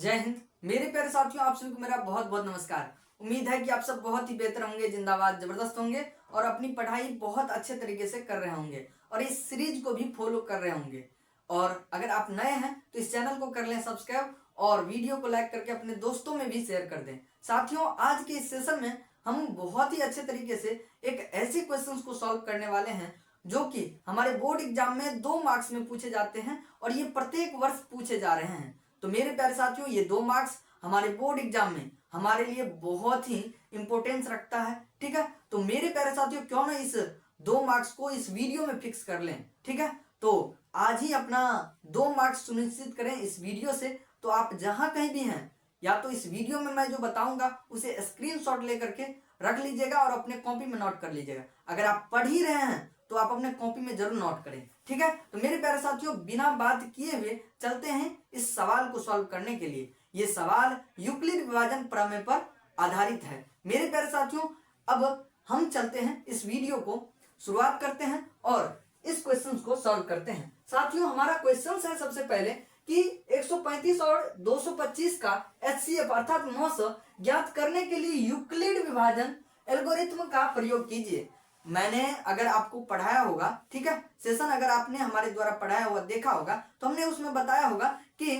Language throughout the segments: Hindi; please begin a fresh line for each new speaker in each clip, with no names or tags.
जय हिंद। मेरे प्यारे साथियों, आप सभी को मेरा बहुत बहुत नमस्कार। उम्मीद है कि आप सब बहुत ही बेहतर होंगे, जिंदाबाद, जबरदस्त होंगे और अपनी पढ़ाई बहुत अच्छे तरीके से कर रहे होंगे और इस सीरीज को भी फॉलो कर रहे होंगे। और अगर आप नए हैं तो इस चैनल को कर लें सब्सक्राइब और वीडियो को लाइक करके अपने दोस्तों में भी शेयर कर दें। साथियों, आज के इस सेशन में हम बहुत ही अच्छे तरीके से एक ऐसे क्वेश्चन को सॉल्व करने वाले हैं जो कि हमारे बोर्ड एग्जाम में 2 मार्क्स में पूछे जाते हैं और ये प्रत्येक वर्ष पूछे जा रहे हैं। तो मेरे प्यारे साथियों, ये 2 मार्क्स हमारे बोर्ड एग्जाम में हमारे लिए बहुत ही इंपॉर्टेंस रखता है। ठीक है, तो मेरे प्यारे साथियों, क्यों ना इस 2 मार्क्स को इस वीडियो में फिक्स कर लें। ठीक है, तो आज ही अपना 2 मार्क्स सुनिश्चित करें इस वीडियो से। तो आप जहां कहीं भी हैं, या तो इस वीडियो में मैं जो बताऊंगा उसे स्क्रीनशॉट लेकर के रख लीजिएगा और अपने कॉपी में नोट कर लीजिएगा। अगर आप पढ़ ही रहे हैं तो आप अपने कॉपी में जरूर नोट करें। ठीक है, तो मेरे प्यारे साथियों, बिना बात किए हुए चलते हैं इस सवाल को सॉल्व करने के लिए। ये सवाल यूक्लिड विभाजन प्रमेय पर आधारित है। मेरे प्यारे साथियों, अब हम चलते हैं इस वीडियो को शुरुआत करते हैं और इस क्वेश्चन को सॉल्व करते हैं। साथियों, हमारा क्वेश्चन है सबसे पहले कि 135 और 225 का HCF अर्थात 900 ज्ञात करने के लिए यूक्लिड विभाजन एल्गोरिथ्म का प्रयोग कीजिए। मैंने अगर आपको पढ़ाया होगा, ठीक है, सेशन अगर आपने हमारे द्वारा पढ़ाया हुआ देखा होगा तो हमने उसमें बताया होगा कि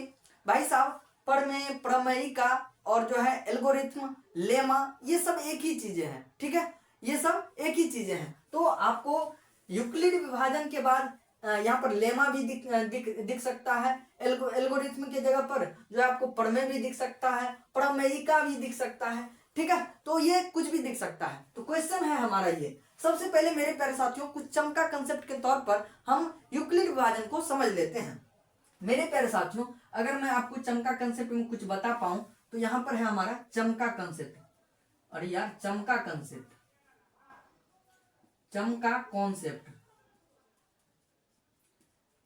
भाई साहब, प्रमेय, प्रमेयिका और जो है एल्गोरिथ्म, लेमा, ये सब एक ही चीजें हैं। ठीक है, ये सब एक ही चीजें हैं। तो आपको यूक्लिड विभाजन के बाद यहाँ पर लेमा भी दिख सकता है, एल्गोरिथ्म की जगह पर जो है आपको प्रमेय भी दिख सकता है, प्रमेयिका भी दिख सकता है। ठीक है, तो ये कुछ भी दिख सकता है। तो क्वेश्चन है हमारा ये। सबसे पहले मेरे प्यारे साथियों, कुछ चमका कंसेप्ट के तौर पर हम यूक्लिड विभाजन को समझ लेते हैं। मेरे प्यारे साथियों, अगर मैं आपको चमका कंसेप्ट में कुछ बता पाऊं तो यहां पर है हमारा चमका कंसेप्ट। और यार, चमका कंसेप्ट, चमका कॉन्सेप्ट,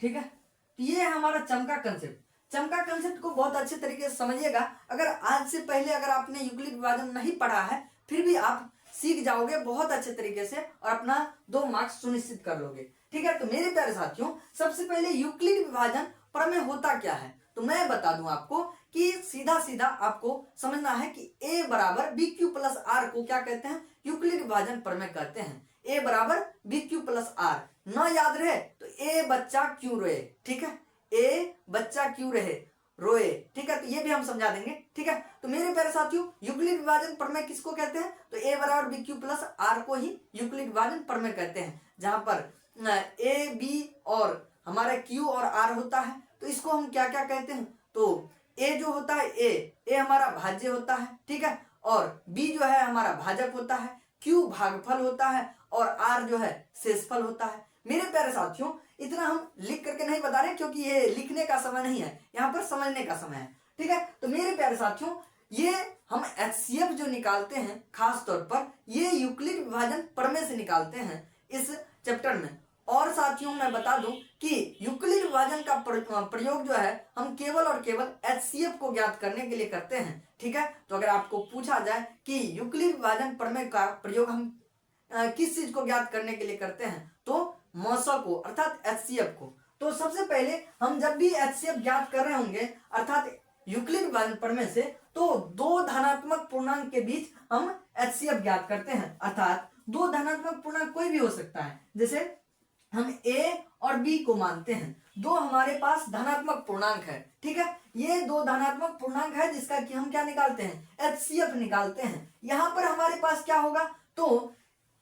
ठीक है, तो ये है हमारा चमका कंसेप्ट। चमका कंसेप्ट को बहुत अच्छे तरीके से समझिएगा। अगर आज से पहले अगर आपने यूक्लिड विभाजन नहीं पढ़ा है फिर भी आप सीख जाओगे बहुत अच्छे तरीके से और अपना 2 मार्क्स सुनिश्चित कर लोगे। ठीक है, तो मेरे प्यारे साथियों, सबसे पहले यूक्लिड विभाजन प्रमेय होता क्या है तो मैं बता दूं आपको कि सीधा सीधा आपको समझना है कि a बराबर बी क्यू प्लस आर को क्या कहते हैं, यूक्लिड विभाजन प्रमेय कहते हैं। a बराबर बी क्यू प्लस आर न याद रहे तो ए बच्चा क्यों रोए। ठीक है, ए बच्चा क्यों रहे रोए। ठीक है, तो ये भी हम समझा देंगे। ठीक है, तो मेरे प्यारे साथियों, यूक्लिड विभाजन प्रमेय किसको कहते हैं तो ए बराबर बी क्यू प्लस आर को ही यूक्लिड विभाजन प्रमेय कहते हैं, जहां पर ए बी और हमारा क्यू और आर होता है। तो इसको हम क्या क्या कहते हैं तो ए जो होता है, ए हमारा भाज्य होता है। ठीक है, और बी जो है हमारा भाजक होता है, क्यू भागफल होता है और आर जो है शेषफल होता है। मेरे प्यारे साथियों, इतना हम लिख करके नहीं बता रहे क्योंकि ये लिखने का समय नहीं है, यहाँ पर समझने का समय है। ठीक है, तो मेरे प्यारे साथियों, ये हम HCF जो निकालते हैं खास तौर पर ये यूक्लिड विभाजन प्रमेय से निकालते हैं इस चैप्टर में। और साथियों, मैं बता दूं कि यूक्लिड विभाजन का प्रयोग जो है हम केवल और केवल HCF को ज्ञात करने के लिए करते हैं। ठीक है, तो अगर आपको पूछा जाए कि यूक्लिड विभाजन प्रमेय का प्रयोग हम किस चीज को ज्ञात करने के लिए करते हैं तो मौसा को अर्थात HCF को। तो सबसे पहले हम जब भी HCF ज्ञात कर रहे होंगे अर्थात यूक्लिड विभाजन प्रमेय से, तो 2 धनात्मक पूर्णांक के बीच हम HCF ज्ञात करते हैं। अर्थात 2 धनात्मक पूर्णांक कोई भी हो सकता है, जैसे हम A और B को मानते हैं, 2 हमारे पास धनात्मक पूर्णांक है। ठीक है, ये 2 धनात्मक पूर्णांक है जिसका कि हम क्या निकालते हैं, HCF निकालते हैं। यहां पर हमारे पास क्या होगा तो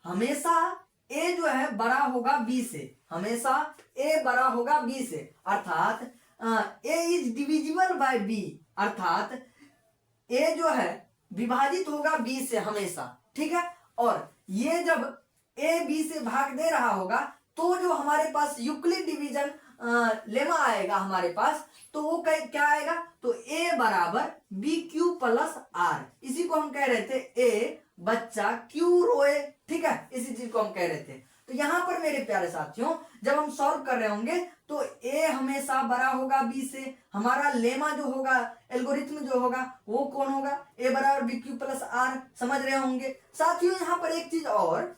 हमेशा a जो है बड़ा होगा b से, हमेशा a बड़ा होगा b से, अर्थात a is divisible by b, अर्थात a जो है विभाजित होगा b से हमेशा। ठीक है, और ये जब a b से भाग दे रहा होगा तो जो हमारे पास यूक्लिड डिवीजन लेमा आएगा हमारे पास, तो वो क्या आएगा तो a बराबर बी क्यू प्लस आर। इसी को हम कह रहे थे a बच्चा क्यों रोए। ठीक है, इसी चीज को हम कह रहे थे। तो यहां पर मेरे प्यारे साथियों, जब हम सॉल्व कर रहे होंगे तो a हमेशा बड़ा होगा b से, हमारा लेमा जो होगा, एल्गोरिथ्म जो होगा वो कौन होगा, a बराबर बी क्यू प्लस आर। समझ रहे होंगे साथियों। यहां पर एक चीज और,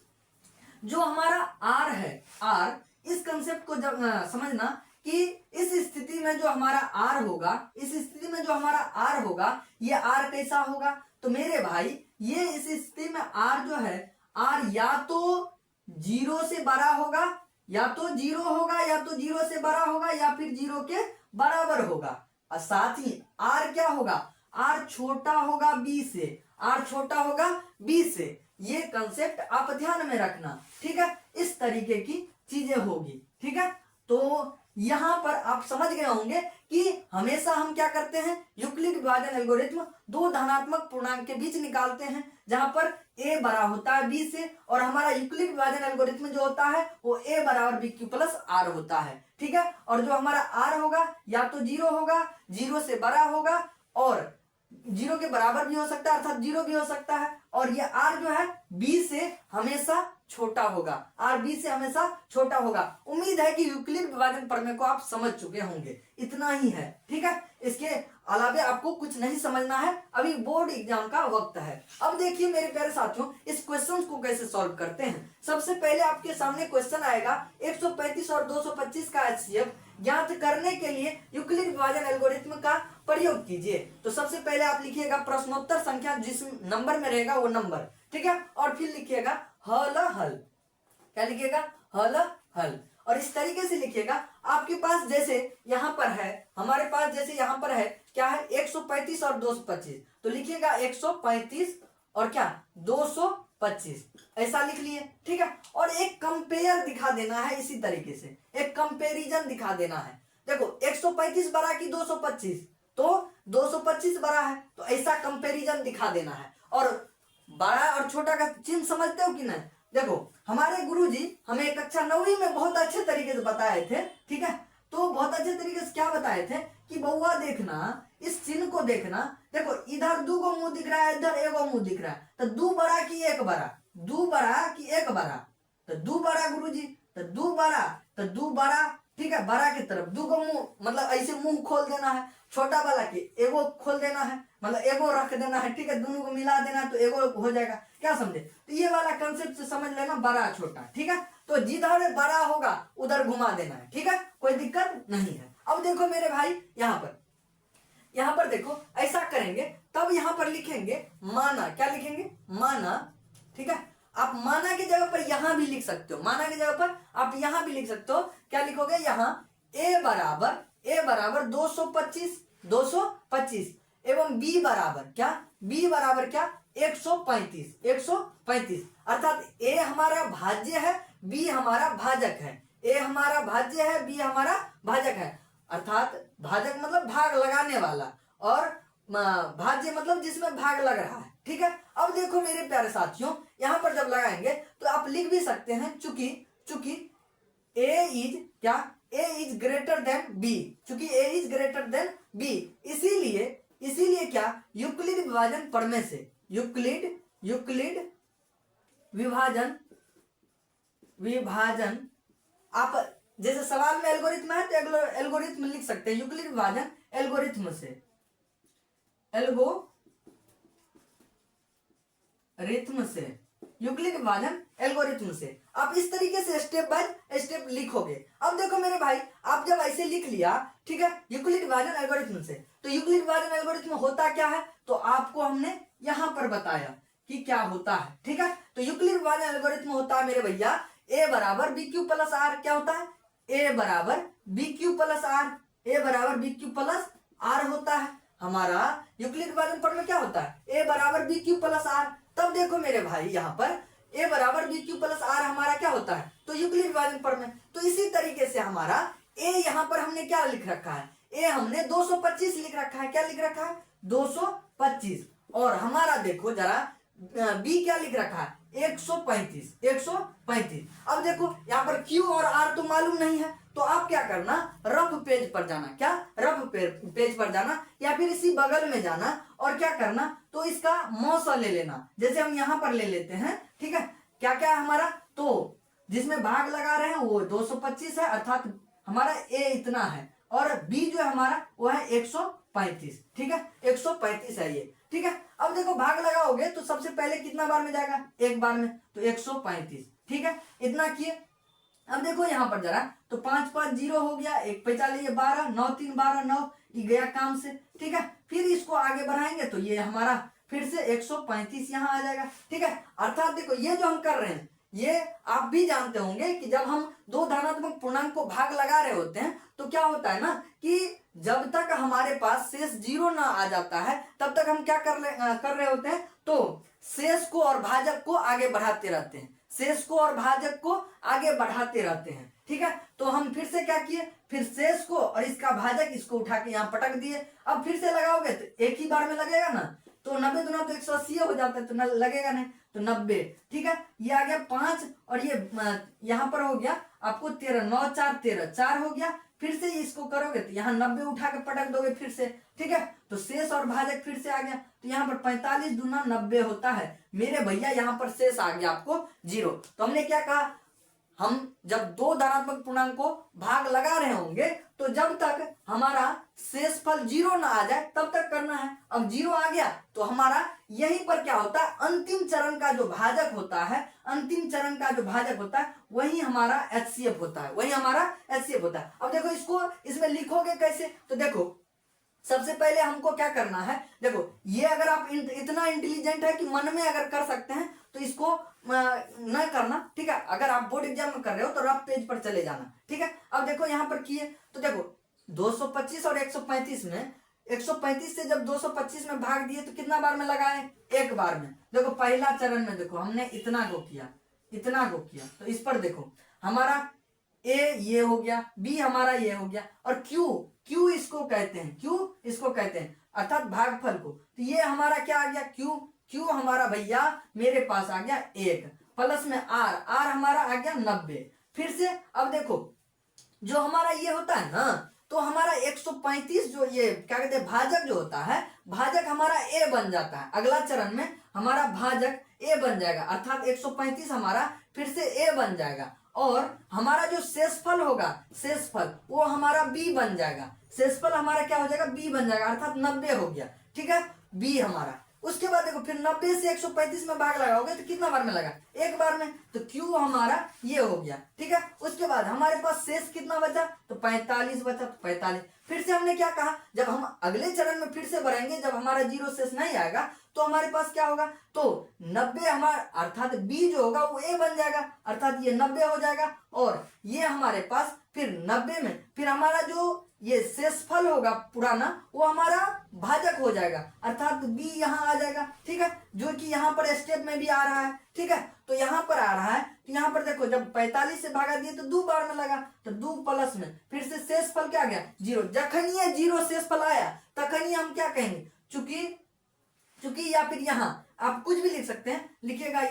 जो हमारा r है, r, इस कंसेप्ट को जब समझना कि इस स्थिति में जो हमारा आर होगा, इस स्थिति में जो हमारा आर होगा, ये आर कैसा होगा? तो मेरे भाई ये इस स्थिति में आर जो है, आर या तो 0 से बड़ा होगा, या तो 0 होगा, या तो 0 से बड़ा होगा, या फिर 0 के बराबर होगा। और साथ ही आर क्या होगा? आर छोटा होगा बी से, आर छोटा होगा बी से। ये कंसेप्ट आप ध्यान में रखना, ठीक है। इस तरीके की चीजें होगी, ठीक है। तो यहां पर आप समझ गए होंगे कि हमेशा हम क्या करते हैं, यूक्लिड विभाजन एल्गोरिथ्म दो धनात्मक पूर्णांक के बीच निकालते हैं, जहां पर a बड़ा होता है b से, और हमारा यूक्लिड विभाजन एल्गोरिथ्म जो होता है वो a बराबर बी क्यू प्लस आर होता है, ठीक है। और जो हमारा r होगा या तो 0 होगा, 0 से बड़ा होगा, और 0 के बराबर भी हो सकता है, अर्थात 0 भी हो सकता है, और ये r जो है b से हमेशा छोटा होगा, r b से हमेशा छोटा होगा। उम्मीद है कि यूक्लिड विभाजन प्रमेय को आप समझ चुके होंगे, इतना ही है, ठीक है। इसके अलावा आपको कुछ नहीं समझना है, अभी बोर्ड एग्जाम का वक्त है। अब देखिए मेरे प्यारे साथियों, इस क्वेश्चन को कैसे सॉल्व करते हैं। सबसे पहले आपके सामने क्वेश्चन आएगा 135 और 225 का HCF ज्ञात करने के लिए यूक्लिड विभाजन एल्गोरिथ्म का प्रयोग कीजिए। तो सबसे पहले आप लिखिएगा प्रश्नोत्तर संख्या, जिस नंबर में रहेगा वो नंबर, ठीक है, और फिर लिखिएगा हल हल। क्या लिखिएगा? हल हल। और इस तरीके से लिखिएगा, आपके पास जैसे यहाँ पर है, हमारे पास जैसे यहाँ पर है क्या है 135 और 225, तो लिखिएगा 135 और क्या 225, ऐसा लिख लिए, ठीक है। और एक कंपेयर दिखा देना है, इसी तरीके से एक कंपेरिजन दिखा देना है। देखो 135 बड़ा की 225, तो 225 बड़ा है, तो ऐसा कंपेरिजन दिखा देना है। और बड़ा और छोटा का चिन्ह समझते हो कि नहीं? देखो हमारे गुरुजी हमें कक्षा 9वीं में बहुत अच्छे तरीके से बताए थे, ठीक है। तो बहुत अच्छे तरीके से क्या बताए थे कि बउआ देखना, इस चिन्ह को देखना, देखो इधर 2 गो मुंह दिख रहा है, इधर 1 गो मुंह दिख रहा है, तो 2 बड़ा कि 1 बड़ा, 2 बड़ा कि 1 बड़ा, तो 2 बड़ा गुरुजी, तो 2 बड़ा, तो 2 बड़ा, ठीक है। बड़ा की तरफ 2 गो मुंह, मतलब ऐसे मुंह खोल देना है, छोटा वाला के एगो खोल देना है, मतलब एगो रख देना है, ठीक है। दोनों को मिला देना तो एगो हो जाएगा, क्या समझे? तो ये वाला कंसेप्ट से समझ लेना, बड़ा छोटा, ठीक है। तो जिधर बड़ा होगा उधर घुमा देना है, ठीक है, कोई दिक्कत नहीं है। अब देखो मेरे भाई यहाँ पर देखो ऐसा करेंगे, तब यहाँ पर लिखेंगे माना, क्या लिखेंगे? माना, ठीक है। आप माना की जगह पर यहाँ भी लिख सकते हो, माना की जगह पर आप यहाँ भी लिख सकते हो। क्या लिखोगे? यहाँ a बराबर 225 एवं b बराबर क्या? b बराबर क्या? 135, अर्थात a हमारा भाज्य है, b हमारा भाजक है, a हमारा भाज्य है, b हमारा भाजक है, अर्थात भाजक मतलब भाग लगाने वाला, और भाज्य मतलब जिसमें भाग लग रहा है, ठीक है। अब देखो मेरे प्यारे साथियों, यहाँ पर जब लगाएंगे तो आप लिख भी सकते हैं, चूंकि a इज क्या? a is greater than b, चूंकि a is greater than b, इसीलिए क्या? यूक्लिड विभाजन प्रमेय से, यूक्लिड विभाजन आप जैसे सवाल में एल्गोरिथम है तो एल्गोरिथम लिख सकते हैं, यूक्लिड विभाजन एल्गोरिथम से, यूक्लिड विभाजन एल्गोरिथम से आप इस तरीके से स्टेप बाय स्टेप लिखोगे। अब देखो मेरे भाई, आप जब ऐसे लिख लिया, ठीक है, यूक्लिड विभाजन एल्गोरिथम से, तो यूक्लिड विभाजन एल्गोरिथम होता क्या है तो आपको हमने यहाँ पर बताया कि क्या होता है, ठीक है। तो यूक्लिड विभाजन एल्गोरिथम होता है मेरे भैया a बराबर बी क्यू प्लस आर। क्या होता है? a बराबर b q plus r, a बराबर बी क्यू प्लस आर होता है। हमारा यूक्लिड विभाजन प्रमेय क्या होता है? a बराबर बी क्यू प्लस आर। तब देखो मेरे भाई यहाँ पर a बराबर बी क्यू प्लस आर हमारा क्या होता है? तो यूक्लिड विभाजन प्रमेय। तो इसी तरीके से हमारा a यहाँ पर हमने क्या लिख रखा है? a हमने 225 लिख रखा है। क्या लिख रखा है? 225। और हमारा देखो जरा b क्या लिख रखा है? 135। अब देखो यहाँ पर q और r तो मालूम नहीं है, तो आप क्या करना, रफ पेज पर जाना। क्या? रफ पेज पर जाना, या फिर इसी बगल में जाना और क्या करना, तो इसका मौसा ले लेना, जैसे हम यहाँ पर ले लेते हैं, ठीक है। क्या क्या है हमारा? तो जिसमें भाग लगा रहे हैं वो 225 है, अर्थात हमारा a इतना है, और b जो है हमारा वो है 135, ठीक है, 135 है ये, ठीक है। अब देखो भाग लगाओगे तो सबसे पहले कितना बार में जाएगा? एक बार में, तो 135, ठीक है। इतना किए, अब देखो यहाँ पर जरा, तो 5 5 0 हो गया, 1 पे चलिए 12, 9 3 12, 9 ये गया काम से, ठीक है। फिर इसको आगे बढ़ाएंगे तो ये हमारा फिर से 135 यहाँ आ जाएगा, ठीक है। अर्थात देखो ये जो हम कर रहे हैं, ये आप भी जानते होंगे कि जब हम दो धनात्मक पूर्णांक को भाग लगा रहे होते हैं तो क्या होता है ना कि जब तक हमारे पास शेष 0 ना आ जाता है तब तक हम क्या कर रहे होते हैं, तो शेष को और भाजक को आगे बढ़ाते रहते हैं, शेष को और भाजक को आगे बढ़ाते रहते हैं, ठीक है। तो हम फिर से क्या किए, फिर शेष को और इसका भाजक इसको उठा के यहाँ पटक दिए। अब फिर से लगाओगे तो एक ही बार में लगेगा ना, तो 90 दुना तो 180 हो जाता है, तो लगेगा नहीं, तो 90, ठीक है। ये आ गया 5 और ये यहाँ पर हो गया आपको 13, 9 4 13, 4 हो गया। फिर से इसको करोगे तो यहाँ 90 उठा के पटक दोगे फिर से, ठीक है। तो शेष और भाजक फिर से आ गया, तो यहाँ पर 45 दूना 90 होता है मेरे भैया। यहाँ पर शेष आ गया आपको 0। तो हमने क्या कहा, हम जब दो धनात्मक पूर्णांक को भाग लगा रहे होंगे तो जब तक हमारा शेषफल 0 ना आ जाए तब तक करना है। अब 0 आ गया तो हमारा यहीं पर क्या होता है, अंतिम चरण का जो भाजक होता है, अंतिम चरण का जो भाजक होता है वही हमारा HCF होता है, वही हमारा HCF होता है। अब देखो इसको इसमें लिखोगे कैसे, तो देखो सबसे पहले हमको क्या करना है, देखो ये अगर आप इतना इंटेलिजेंट है कि मन में अगर कर सकते हैं तो इसको न करना, ठीक है। अगर आप बोर्ड एग्जाम में कर रहे हो तो रफ पेज पर चले जाना, ठीक है। अब देखो यहाँ पर किए तो देखो 225 और 135 में, 135 से जब 225 में भाग दिए तो कितना बार में लगाए, एक बार में। देखो पहला चरण में देखो हमने इतना को किया, इतना को किया, तो इस पर देखो हमारा ए ये हो गया, बी हमारा ये हो गया, और क्यू, क्यू इसको कहते हैं, क्यू इसको कहते हैं अर्थात भागफल को। तो ये हमारा क्या आ गया, क्यू, क्यू हमारा भैया मेरे पास आ गया 1, प्लस में आर, आर हमारा आ गया 90। फिर से अब देखो जो हमारा ये होता है ना, तो हमारा 135 जो ये क्या कहते हैं भाजक जो होता है, भाजक हमारा ए बन जाता है। अगला चरण में हमारा भाजक ए बन जाएगा, अर्थात 135 हमारा फिर से ए बन जाएगा, और हमारा जो शेषफल होगा, शेषफल वो हमारा बी बन जाएगा, शेषफल हमारा क्या हो जाएगा, बी बन जाएगा, अर्थात 90 हो गया, ठीक है, बी हमारा। उसके बाद देखो फिर 90 से 135 में भाग लगाओगे तो कितना बार में लगा, एक बार में, तो क्यू हमारा ये हो गया, ठीक है। उसके बाद हमारे पास शेष कितना बचा, तो 45 बचा, तो 45। फिर से हमने क्या कहा, जब हम अगले चरण में फिर से बढ़ेंगे, जब हमारा 0 शेष नहीं आएगा तो हमारे पास क्या होगा, तो 90 हमारा अर्थात बी जो होगा वो ए बन जाएगा, अर्थात ये 90 हो जाएगा, और ये हमारे पास फिर 90 में फिर हमारा जो ये शेषफल होगा पुराना वो हमारा भाजक हो जाएगा, अर्थात बी यहाँ आ जाएगा, ठीक है, जो कि यहाँ पर स्टेप में भी आ रहा है, ठीक है। तो यहाँ पर आ रहा है, तो यहाँ पर देखो जब 45 से भागा दिए तो 2 बार में लगा, तो 2 प्लस में फिर से शेषफल क्या गया 0। जखन ये 0 शेषफल आया तखन हम क्या कहेंगे, चूंकि या फिर यहाँ आप कुछ भी लिख सकते हैं, लिखिएगा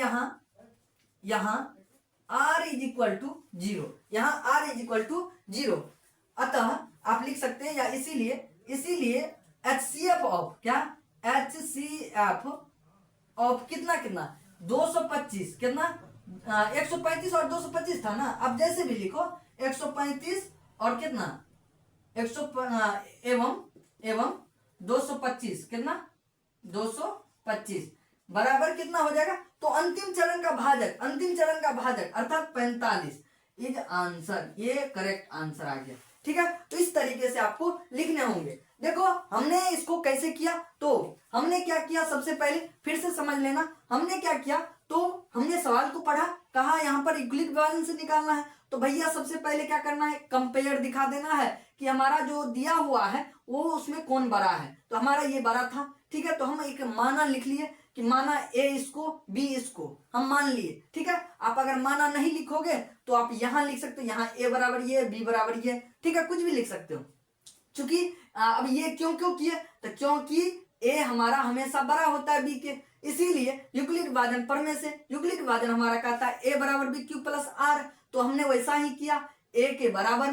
यहाँ r इज इक्वल टू 0, यहाँ r इज इक्वल टू 0, अतः आप लिख सकते हैं, या इसीलिए HCF ऑफ क्या, HCF ऑफ कितना 225, कितना 135 और 225 था ना, अब जैसे भी लिखो 135 और कितना 100 एवं 225, कितना 225 बराबर कितना हो जाएगा, तो अंतिम चरण का भाजक अर्थात 45 इज आंसर, ये करेक्ट आंसर आ गया, ठीक है। तो इस तरीके से आपको लिखने होंगे। देखो हमने इसको कैसे किया, तो हमने क्या किया, सबसे पहले फिर से समझ लेना, हमने क्या किया, तो हमने सवाल को पढ़ा, कहा यहाँ पर यूक्लिड विभाजन से निकालना है, तो भैया सबसे पहले क्या करना है, कंपेयर दिखा देना है कि हमारा जो दिया हुआ है वो उसमें कौन बड़ा है, तो हमारा ये बड़ा था, ठीक है। तो हम एक माना लिख लिए कि माना ए इसको बी इसको हम मान लिए, ठीक है। आप अगर माना नहीं लिखोगे तो आप यहाँ लिख सकते हो, यहाँ ए बराबर ये, बी बराबर ये, ठीक है, कुछ भी लिख सकते हो। चूंकि अब ये क्यों किए, तो क्योंकि ए हमारा हमेशा बड़ा होता है बी के, इसीलिए यूक्लिड विभाजन पढ़ने से यूक्लिड विभाजन हमारा कहता है ए बराबर बी क्यू प्लस आर, तो हमने वैसा ही किया, ए के बराबर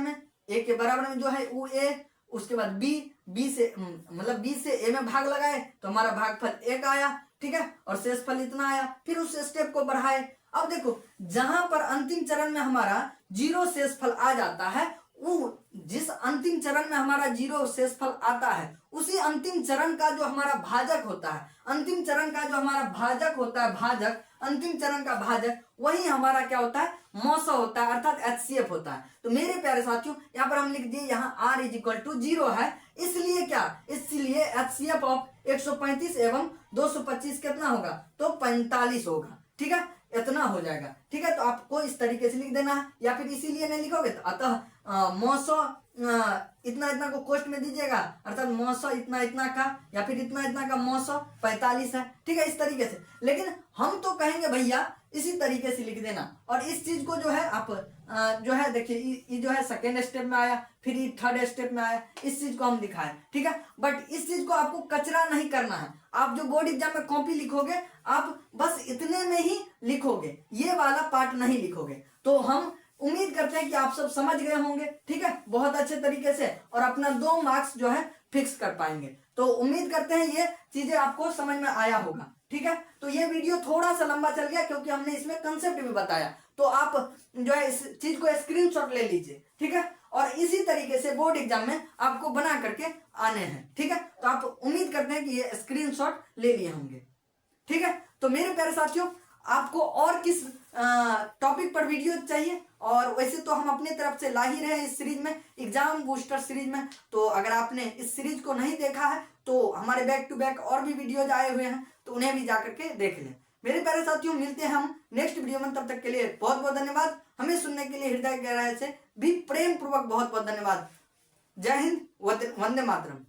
में जो है वो ए, उसके बाद बी से मतलब बी से ए में भाग लगाए तो हमारा भागफल 1 आया, ठीक है, और शेषफल इतना आया, फिर उस स्टेप को बढ़ाए। अब देखो जहां पर अंतिम चरण में हमारा 0 शेषफल आ जाता है, वो जिस अंतिम चरण में हमारा 0 शेषफल आता है उसी अंतिम चरण का जो हमारा भाजक होता है, अंतिम चरण का जो हमारा भाजक होता है, भाजक अंतिम चरण का भाजक, वही हमारा क्या होता है, मौसा होता है, अर्थात HCF होता है। तो मेरे प्यारे साथियों यहाँ पर हम लिख दिए, यहाँ R = 0 है, इसलिए क्या, इसलिए HCF ऑफ 135 एवं 225 कितना होगा, तो 45 होगा। ठीक है, इतना हो जाएगा। ठीक है, तो आपको इस तरीके से लिख देना है, या फिर इसीलिए नहीं लिखोगे तो अतः मौसो इतना इतना को कोष्ट में दीजिएगा, अर्थात मौसो इतना इतना का, या फिर इतना इतना का मौसो 45 है। ठीक है, इस तरीके से। लेकिन हम तो कहेंगे भैया इसी तरीके से लिख देना, और इस चीज को जो है आप जो है देखिए, ये जो है सेकेंड स्टेप में आया, फिर ये थर्ड स्टेप में आया, इस चीज को हम दिखाएं। ठीक है, बट इस चीज को आपको कचरा नहीं करना है। आप जो बोर्ड एग्जाम में कॉपी लिखोगे, आप बस इतने में ही लिखोगे, ये वाला पार्ट नहीं लिखोगे। तो हम उम्मीद करते हैं कि आप सब समझ गए होंगे। ठीक है, बहुत अच्छे तरीके से, और अपना 2 मार्क्स जो है फिक्स कर पाएंगे। तो उम्मीद करते हैं ये चीजें आपको समझ में आया होगा। ठीक है, तो ये वीडियो थोड़ा सा लंबा चल गया क्योंकि हमने इसमें कंसेप्ट भी बताया। तो आप जो है इस चीज को स्क्रीनशॉट ले लीजिए। ठीक है, और इसी तरीके से बोर्ड एग्जाम में आपको बना करके आने हैं। ठीक है, तो आप उम्मीद करते हैं कि ये स्क्रीनशॉट ले लिए होंगे। ठीक है, तो मेरे प्यारे साथियों, आपको और किस टॉपिक पर वीडियो चाहिए, और वैसे तो हम अपने तरफ से ला ही रहे हैं इस सीरीज में, एग्जाम बूस्टर सीरीज में। तो अगर आपने इस सीरीज को नहीं देखा है तो हमारे बैक टू बैक और भी वीडियोज आए हुए हैं, तो उन्हें भी जाकर के देख लें। मेरे प्यारे साथियों, मिलते हैं हम नेक्स्ट वीडियो में, तब तक के लिए बहुत बहुत धन्यवाद। हमें सुनने के लिए हृदय गहराई से भी प्रेम पूर्वक बहुत बहुत धन्यवाद। जय हिंद, वंदे मातरम।